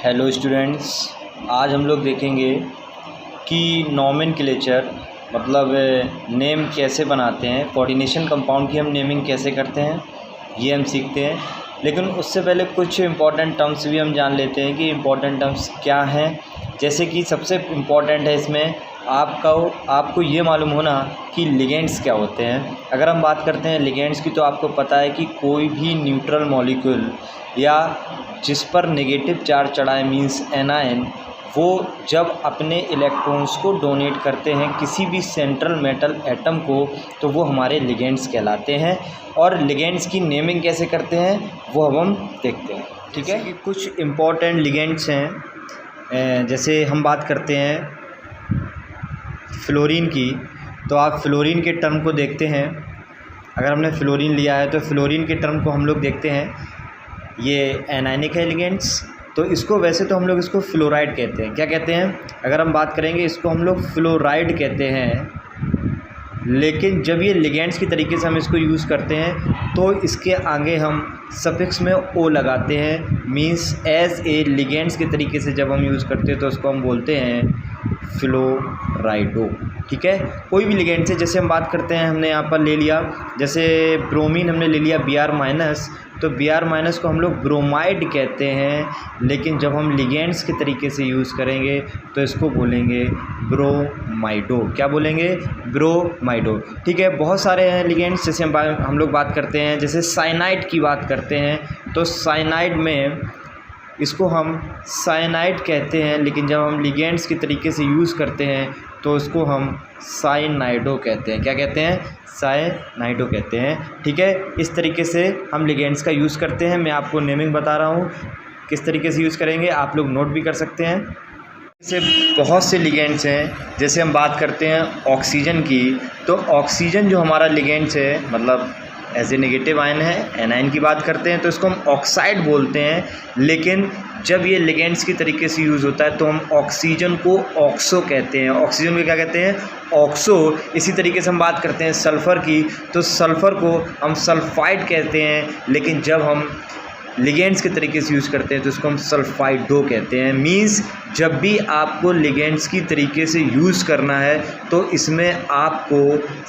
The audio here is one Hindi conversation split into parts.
हेलो स्टूडेंट्स, आज हम लोग देखेंगे कि नॉमेनक्लेचर मतलब नेम कैसे बनाते हैं, कोऑर्डिनेशन कंपाउंड की हम नेमिंग कैसे करते हैं ये हम सीखते हैं। लेकिन उससे पहले कुछ इम्पॉर्टेंट टर्म्स भी हम जान लेते हैं कि इम्पॉर्टेंट टर्म्स क्या हैं। जैसे कि सबसे इम्पॉर्टेंट है इसमें आपको ये मालूम होना कि लिगेंड्स क्या होते हैं। अगर हम बात करते हैं लिगेंड्स की तो आपको पता है कि कोई भी न्यूट्रल मॉलिक्यूल या जिस पर नेगेटिव चार्ज चढ़ा है मींस एनायन, वो जब अपने इलेक्ट्रॉन्स को डोनेट करते हैं किसी भी सेंट्रल मेटल एटम को तो वो हमारे लिगेंड्स कहलाते हैं। और लिगेंड्स की नेमिंग कैसे करते हैं वो अब हम देखते हैं। ठीक है कि कुछ इम्पॉर्टेंट लिगेंड्स हैं। जैसे हम बात करते हैं फ्लोरीन की, तो आप फ्लोरीन के टर्म को देखते हैं। अगर हमने फ्लोरीन लिया है तो फ्लोरीन के टर्म को हम लोग देखते हैं, ये एनायनिक है लिगेंड्स। तो इसको वैसे तो हम लोग इसको फ्लोराइड कहते हैं। क्या कहते हैं? अगर हम बात करेंगे इसको हम लोग फ्लोराइड कहते हैं। लेकिन जब ये लिगेंड्स की तरीके से हम इसको यूज़ करते हैं तो इसके आगे हम सफिक्स में ओ लगाते हैं, मींस एज ए लिगेंड्स के तरीके से जब हम यूज़ करते हैं तो उसको हम बोलते हैं फ्लोराइडो। ठीक है, कोई भी लिगेंड से जैसे हम बात करते हैं, हमने यहाँ पर ले लिया जैसे ब्रोमीन हमने ले लिया Br-, तो Br- को हम लोग ब्रोमाइड कहते हैं। लेकिन जब हम लिगेंड्स के तरीके से यूज़ करेंगे तो इसको बोलेंगे ब्रोमाइडो। क्या बोलेंगे? ब्रोमाइडो। ठीक है, बहुत सारे हैं लिगेंड्स जैसे हम लोग बात करते हैं, जैसे साइनाइड की बात करते हैं तो साइनाइड में इसको हम साइनाइड कहते हैं। लेकिन जब हम लिगेंड्स के तरीके से यूज़ करते हैं तो इसको हम साइनाइडो कहते हैं। क्या कहते हैं? साइनाइडो कहते हैं। ठीक है, इस तरीके से हम लिगेंड्स का यूज़ करते हैं। मैं आपको नेमिंग बता रहा हूँ किस तरीके से यूज़ करेंगे, आप लोग नोट भी कर सकते हैं। जैसे बहुत से लिगेंड्स हैं, जैसे हम बात करते हैं ऑक्सीजन की, तो ऑक्सीजन जो हमारा लिगेंड्स है मतलब एज ए नेगेटिव आयन है, एनायन की बात करते हैं तो इसको हम ऑक्साइड बोलते हैं। लेकिन जब ये लिगेंड्स की तरीके से यूज़ होता है तो हम ऑक्सीजन को ऑक्सो कहते हैं। ऑक्सीजन को क्या कहते हैं? ऑक्सो। इसी तरीके से हम बात करते हैं सल्फ़र की, तो सल्फ़र को हम सल्फाइड कहते हैं। लेकिन जब हम लिगेंड्स के तरीके से यूज़ करते हैं तो इसको हम सल्फाइडो कहते हैं। मींस जब भी आपको लिगेंड्स की तरीके से यूज़ करना है तो इसमें आपको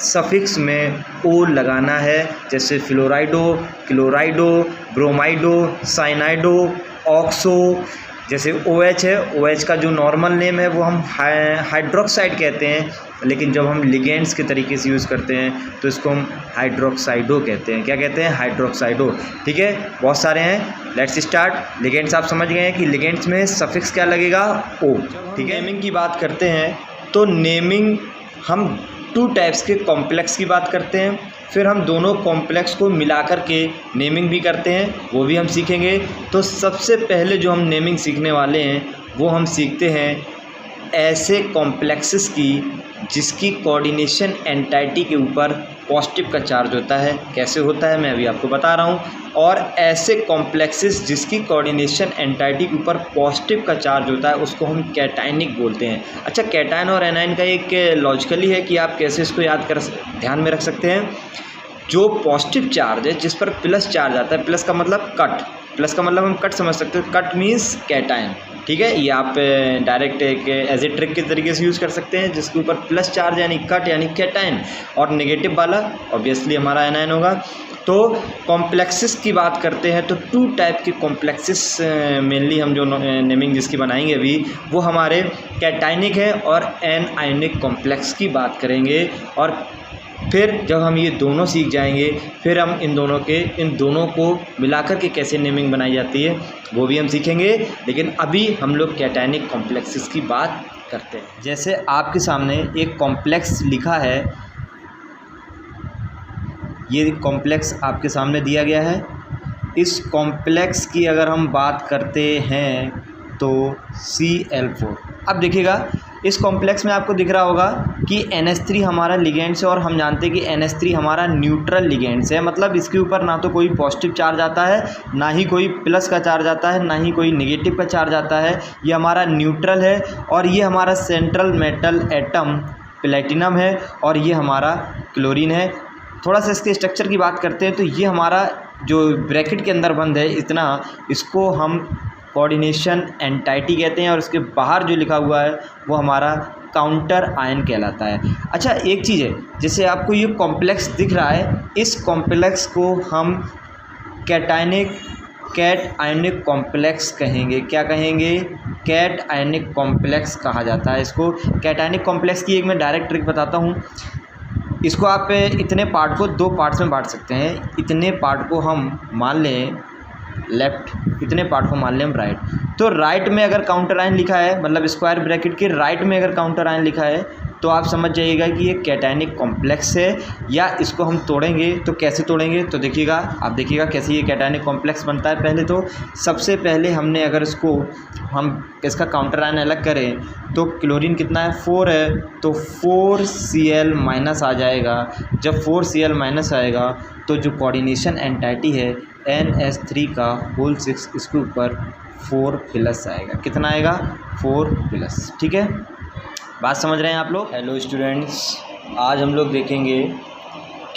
सफिक्स में ओ लगाना है, जैसे फ्लोराइडो, क्लोराइडो, ब्रोमाइडो, साइनाइडो, ऑक्सो। जैसे OH है, OH का जो नॉर्मल नेम है वो हम हाइड्रोक्साइड कहते हैं। लेकिन जब हम लिगेंड्स के तरीके से यूज़ करते हैं तो इसको हम हाइड्रोक्साइडो कहते हैं। क्या कहते हैं? हाइड्रोक्साइडो। ठीक है, बहुत सारे हैं। Let's start. लिगेंड्स आप समझ गए हैं कि लिगेंड्स में सफिक्स क्या लगेगा? ओ। ठीक है, नेमिंग की बात करते हैं तो नेमिंग हम 2 टाइप्स के कॉम्प्लेक्स की बात करते हैं, फिर हम दोनों कॉम्प्लेक्स को मिलाकर के नेमिंग भी करते हैं, वो भी हम सीखेंगे। तो सबसे पहले जो हम नेमिंग सीखने वाले हैं वो हम सीखते हैं ऐसे कॉम्प्लेक्सेस की जिसकी कोऑर्डिनेशन एंटाइटी के ऊपर पॉजिटिव का चार्ज होता है। कैसे होता है मैं अभी आपको बता रहा हूँ। और ऐसे कॉम्प्लेक्सेस जिसकी कोऑर्डिनेशन एंटाइटी के ऊपर पॉजिटिव का चार्ज होता है उसको हम कैटायनिक बोलते हैं। अच्छा, कैटायन और एनायन का एक लॉजिकली है कि आप कैसे इसको ध्यान में रख सकते हैं। जो पॉजिटिव चार्ज है जिस पर प्लस चार्ज आता है, प्लस का मतलब कट, प्लस का मतलब हम कट समझ सकते हो, कट मीन्स कैटायन। ठीक है, ये आप डायरेक्ट एक एज ए ट्रिक के तरीके से यूज़ कर सकते हैं। जिसके ऊपर प्लस चार्ज यानी कट यानी कैटायन, और नेगेटिव वाला ऑब्वियसली हमारा एनायन होगा। तो कॉम्प्लेक्सेस की बात करते हैं तो 2 टाइप के कॉम्प्लेक्सेस मेनली हम जो नेमिंग जिसकी बनाएंगे अभी वो हमारे कैटायनिक है और एनायनिक कॉम्प्लेक्स की बात करेंगे। और फिर जब हम ये दोनों सीख जाएंगे फिर हम इन दोनों को मिलाकर के कैसे नेमिंग बनाई जाती है वो भी हम सीखेंगे। लेकिन अभी हम लोग कैटायनिक कॉम्प्लेक्सेस की बात करते हैं। जैसे आपके सामने एक कॉम्प्लेक्स लिखा है, ये कॉम्प्लेक्स आपके सामने दिया गया है। इस कॉम्प्लेक्स की अगर हम बात करते हैं तो Cl4। अब देखिएगा इस कॉम्प्लेक्स में आपको दिख रहा होगा कि NH3 हमारा लिगेंड्स है और हम जानते हैं कि NH3 हमारा न्यूट्रल लिगेंड्स है। मतलब इसके ऊपर ना तो कोई पॉजिटिव चार्ज आता है, ना ही कोई प्लस का चार्ज आता है, ना ही कोई नेगेटिव का चार्ज आता है। ये हमारा न्यूट्रल है और ये हमारा सेंट्रल मेटल एटम प्लेटिनम है और ये हमारा क्लोरीन है। थोड़ा सा इसके स्ट्रक्चर की बात करते हैं तो ये हमारा जो ब्रैकेट के अंदर बंद है इतना, इसको हम कोऑर्डिनेशन एंटाइटी कहते हैं, और उसके बाहर जो लिखा हुआ है वो हमारा काउंटर आयन कहलाता है। अच्छा, एक चीज़ है, जैसे आपको ये कॉम्प्लेक्स दिख रहा है, इस कॉम्प्लेक्स को हम कैट आयनिक कॉम्प्लेक्स कहेंगे। क्या कहेंगे? कैट आयनिक कॉम्प्लेक्स कहा जाता है इसको। कैट आयनिक कॉम्प्लेक्स की एक मैं डायरेक्ट ट्रिक बताता हूँ। इसको आप इतने पार्ट को 2 पार्ट्स में बांट सकते हैं। इतने पार्ट को हम मान लें लेफ़्ट, इतने पार्ट को मान लें हम राइट। तो राइट में अगर काउंटर आयन लिखा है, मतलब स्क्वायर ब्रैकेट के राइट में अगर काउंटर आयन लिखा है, तो आप समझ जाइएगा कि ये कैटायनिक कॉम्प्लेक्स है। या इसको हम तोड़ेंगे तो कैसे तोड़ेंगे, तो देखिएगा, आप देखिएगा कैसे ये कैटायनिक कॉम्प्लेक्स बनता है। पहले तो सबसे पहले हमने अगर इसको हम इसका काउंटर आयन अलग करें तो क्लोरीन कितना है? 4 है, तो 4Cl माइनस आ जाएगा। जब 4Cl माइनस आएगा तो जो कोऑर्डिनेशन एंटाइटी है NH3 का होल 6, इसके ऊपर 4 प्लस आएगा। कितना आएगा? 4 प्लस। ठीक है, बात समझ रहे हैं आप लोग? हेलो स्टूडेंट्स, आज हम लोग देखेंगे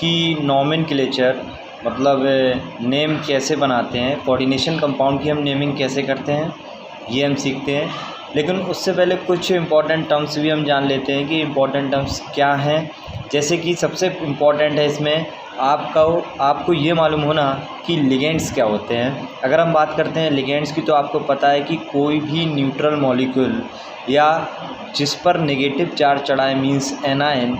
कि नॉमेनक्लेचर मतलब नेम कैसे बनाते हैं, कोऑर्डिनेशन कंपाउंड की हम नेमिंग कैसे करते हैं, ये हम सीखते हैं। लेकिन उससे पहले कुछ इंपॉर्टेंट टर्म्स भी हम जान लेते हैं कि इंपॉर्टेंट टर्म्स क्या हैं। जैसे कि सबसे इम्पॉर्टेंट है इसमें आपको ये मालूम होना कि लिगेंड्स क्या होते हैं। अगर हम बात करते हैं लिगेंड्स की, तो आपको पता है कि कोई भी न्यूट्रल मॉलिक्यूल या जिस पर नेगेटिव चार्ज चढ़ा है, मींस एनायन,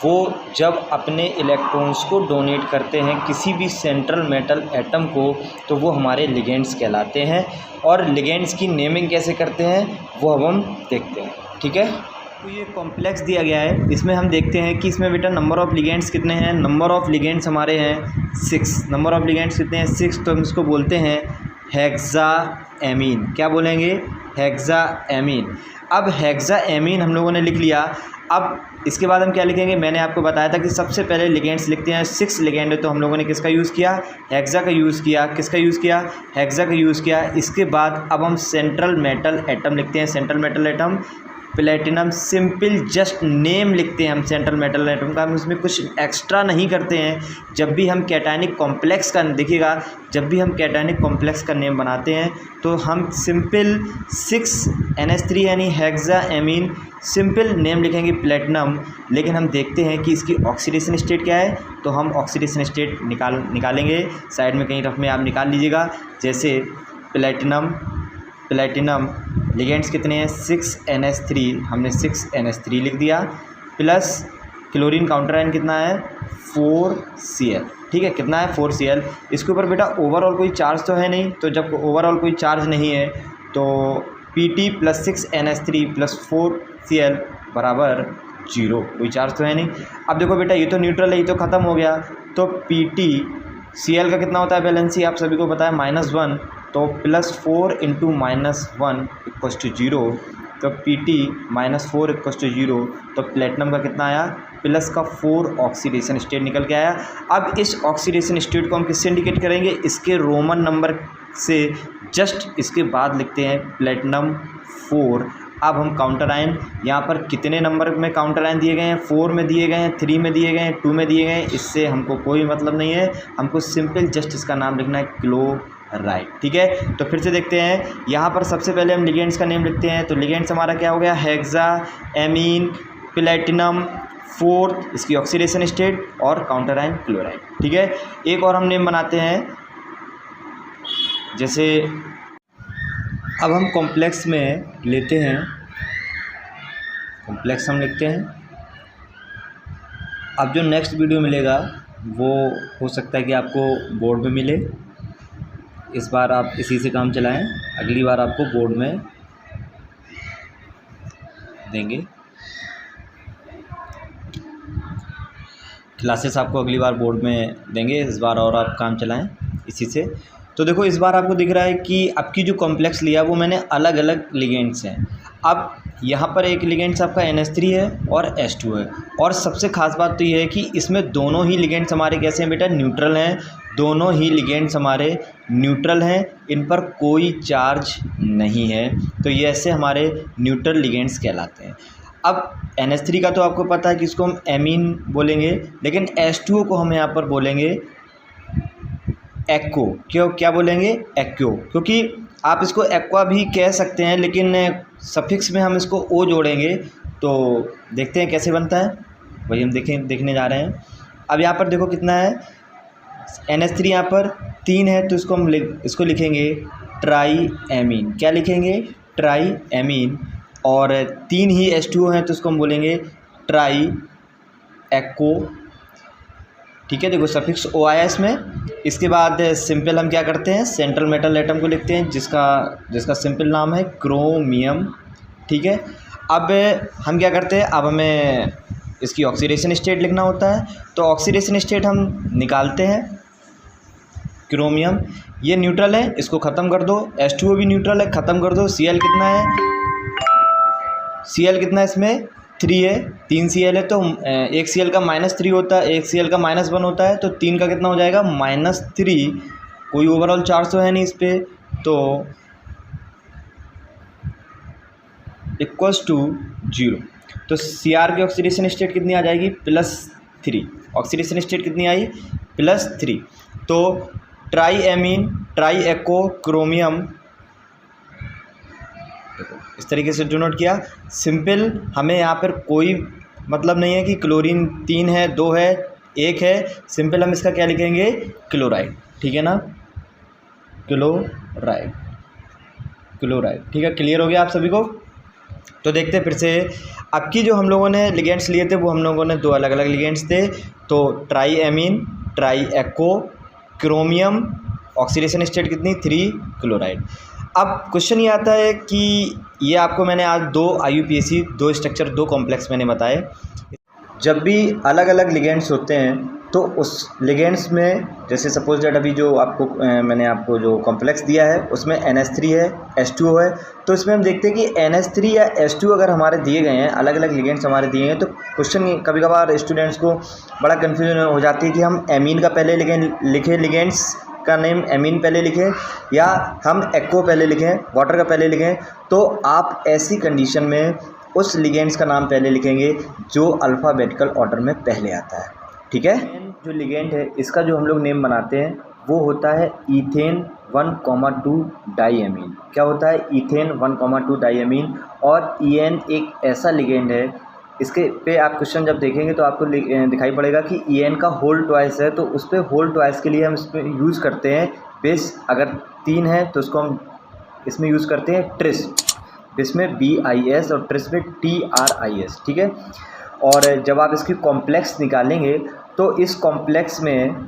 वो जब अपने इलेक्ट्रॉन्स को डोनेट करते हैं किसी भी सेंट्रल मेटल एटम को, तो वो हमारे लिगेंड्स कहलाते हैं। और लिगेंड्स की नेमिंग कैसे करते हैं वो अब हम देखते हैं। ठीक है, तो ये कॉम्प्लेक्स दिया गया है, इसमें हम देखते हैं कि इसमें बेटा नंबर ऑफ़ लिगेंड्स कितने हैं। नंबर ऑफ़ लिगेंड्स हमारे हैं 6। नंबर ऑफ़ लिगेंड्स कितने हैं? 6। तो हम इसको बोलते हैं हेक्साएमीन। क्या बोलेंगे? हेक्साएमीन। अब हेक्साएमीन हम लोगों ने लिख लिया। अब इसके बाद हम क्या लिखेंगे? मैंने आपको बताया था कि सबसे पहले लिगेंड्स लिखते हैं। 6 लिगेंड है, तो हम लोगों ने किसका यूज़ किया? हेक्सा का यूज़ किया। किसका यूज़ किया? हेक्सा का यूज़ किया। इसके बाद अब हम सेंट्रल मेटल एटम लिखते हैं। Central metal atom platinum. Simple just name लिखते हैं हम सेंट्रल मेटल एटम का, हम उसमें कुछ एक्स्ट्रा नहीं करते हैं। जब भी हम कैटायनिक कॉम्प्लेक्स का, देखिएगा, जब भी हम कैटायनिक कॉम्प्लेक्स का नेम बनाते हैं तो हम सिंपल 6NH3 यानी हेक्साएमीन सिंपल नेम लिखेंगे प्लेटिनम। लेकिन हम देखते हैं कि इसकी ऑक्सीडेशन स्टेट क्या है, तो हम ऑक्सीडेशन स्टेट निकालेंगे। साइड में कहीं रफ में आप निकाल लीजिएगा। जैसे प्लेटिनम लिगेंड्स कितने हैं? 6NH3, हमने 6NH3 लिख दिया, प्लस क्लोरीन काउंटर आयन कितना है? 4Cl। ठीक है, कितना है? 4Cl। इसके ऊपर बेटा ओवरऑल कोई चार्ज तो है नहीं, तो जब ओवरऑल कोई चार्ज नहीं है तो Pt + 6NH3 + 4Cl बराबर 0, कोई चार्ज तो है नहीं। अब देखो बेटा, ये तो न्यूट्रल है, ये तो ख़त्म हो गया। तो PtCl का कितना होता है वैलेंसी, आप सभी को पता है, -1। तो +4 × -1 = 0। तो Pt -4 = 0। तो प्लेटिनम का कितना आया? प्लस का 4 ऑक्सीडेशन स्टेट निकल के आया। अब इस ऑक्सीडेशन स्टेट को हम किससे इंडिकेट करेंगे? इसके रोमन नंबर से जस्ट इसके बाद लिखते हैं प्लेटिनम 4। अब हम काउंटर आयन, यहाँ पर कितने नंबर में काउंटर आयन दिए गए हैं? 4 में दिए गए हैं, 3 में दिए गए हैं, 2 में दिए गए हैं। इससे हमको कोई मतलब नहीं है, हमको सिंपल जस्ट इसका नाम लिखना है क्लोराइड। ठीक है, तो फिर से देखते हैं। यहाँ पर सबसे पहले हम लिगेंड्स का नेम लिखते हैं। तो लिगेंड्स हमारा क्या हो गया? हेक्साएमीन, प्लेटिनम 4, इसकी ऑक्सीडेशन स्टेट, और काउंटर आयन क्लोराइड। ठीक है, एक और हम नेम बनाते हैं। जैसे अब हम कॉम्प्लेक्स में लेते हैं, कॉम्प्लेक्स हम लिखते हैं। अब जो नेक्स्ट वीडियो मिलेगा वो हो सकता है कि आपको बोर्ड में मिले। इस बार आप इसी से काम चलाएं, अगली बार आपको बोर्ड में देंगे। क्लासेस आपको अगली बार बोर्ड में देंगे, इस बार और आप काम चलाएं इसी से। तो देखो, इस बार आपको दिख रहा है कि आपकी जो कॉम्प्लेक्स लिया वो मैंने अलग अलग लिगेंड्स हैं। अब यहाँ पर एक लिगेंड्स आपका NH3 है और H2 है। और सबसे ख़ास बात तो ये है कि इसमें दोनों ही लिगेंड्स हमारे कैसे हैं बेटा? न्यूट्रल हैं। दोनों ही लिगेंड्स हमारे न्यूट्रल हैं, इन पर कोई चार्ज नहीं है। तो ये ऐसे हमारे न्यूट्रल लिगेंड्स कहलाते हैं। अब NH3 का तो आपको पता है कि इसको हम एमीन बोलेंगे, लेकिन H2O को हम यहाँ पर बोलेंगे एक्को। क्यों क्या बोलेंगे? एक्को, क्योंकि आप इसको एक्वा भी कह सकते हैं, लेकिन सफिक्स में हम इसको ओ जोड़ेंगे तो देखते हैं कैसे बनता है, वही हम देखने जा रहे हैं। अब यहाँ पर देखो कितना है, NH3 यहाँ पर 3 है, तो इसको हम इसको लिखेंगे ट्राई एमीन। क्या लिखेंगे? Try amine. और 3 ही H2O हैं, तो इसको हम बोलेंगे ट्राई एक्को। ठीक है, देखो सफिक्स ओ आया इसमें। इसके बाद सिंपल हम क्या करते हैं, सेंट्रल मेटल एटम को लिखते हैं, जिसका सिंपल नाम है क्रोमियम। ठीक है, अब हम क्या करते हैं, अब हमें इसकी ऑक्सीडेशन स्टेट लिखना होता है, तो ऑक्सीडेशन स्टेट हम निकालते हैं। क्रोमियम ये न्यूट्रल है, इसको ख़त्म कर दो। H2O भी न्यूट्रल है, ख़त्म कर दो। Cl कितना है? Cl कितना है इसमें? 3 है, 3 Cl है, तो एक Cl का -3 होता है, एक Cl का -1 होता है, तो 3 का कितना हो जाएगा? -3। कोई ओवरऑल चार्ज तो है नहीं इस पर, तो इक्वल्स टू 0। तो Cr की ऑक्सीडेशन स्टेट कितनी आ जाएगी? +3। ऑक्सीडेशन स्टेट कितनी आई? +3। तो ट्राई एमीन, ट्राई एक्को, क्रोमियम, इस तरीके से डिनोट किया। सिंपल हमें यहाँ पर कोई मतलब नहीं है कि क्लोरीन 3 है, 2 है, 1 है। सिंपल हम इसका क्या लिखेंगे? क्लोराइड। ठीक है ना, क्लोराइड, क्लोराइड। ठीक है, क्लियर हो गया आप सभी को? तो देखते हैं फिर से, अब की जो हम लोगों ने लिगेंड्स लिए थे वो हम लोगों ने 2 अलग अलग लिगेंड्स थे। तो ट्राई एमीन, ट्राई एक्को, क्रोमियम, ऑक्सीडेशन स्टेट कितनी? 3, क्लोराइड। अब क्वेश्चन ये आता है कि ये आपको मैंने आज 2 IUPAC 2 स्ट्रक्चर 2 कॉम्प्लेक्स मैंने बताए। जब भी अलग अलग लिगेंड्स होते हैं तो उस लिगेंड्स में, जैसे सपोज दैट अभी जो आपको मैंने आपको जो कॉम्प्लेक्स दिया है उसमें NH3 है, H2O है, तो इसमें हम देखते हैं कि NH3 या H2O अगर हमारे दिए गए हैं, अलग अलग लिगेंड्स हमारे दिए हैं, तो क्वेश्चन कभी कभार स्टूडेंट्स को बड़ा कन्फ्यूजन हो जाती है कि हम एमीन का पहले लिखें, लिगेंड्स का नेम एमीन पहले लिखें, या हम एक्को पहले लिखें, वाटर का पहले लिखें। तो आप ऐसी कंडीशन में उस लिगेंड्स का नाम पहले लिखेंगे जो अल्फ़ाबेटिकल ऑर्डर में पहले आता है। ठीक है, जो लिगेंड है इसका जो हम लोग नेम बनाते हैं वो होता है ईथेन 1,2 डाईएमीन। क्या होता है? ईथेन 1,2 डाईएमीन। और EN एक ऐसा लिगेंड है, इसके पे आप क्वेश्चन जब देखेंगे तो आपको दिखाई पड़ेगा कि EN का होल ट्वाइस है, तो उस पर होल ट्वाइस के लिए हम इसमें यूज़ करते हैं बेस। अगर 3 है तो उसको हम इसमें यूज़ करते हैं ट्रिस, जिसमें BIS और ट्रिस में TRIS। ठीक है, और जब आप इसकी कॉम्प्लेक्स निकालेंगे तो इस कॉम्प्लेक्स में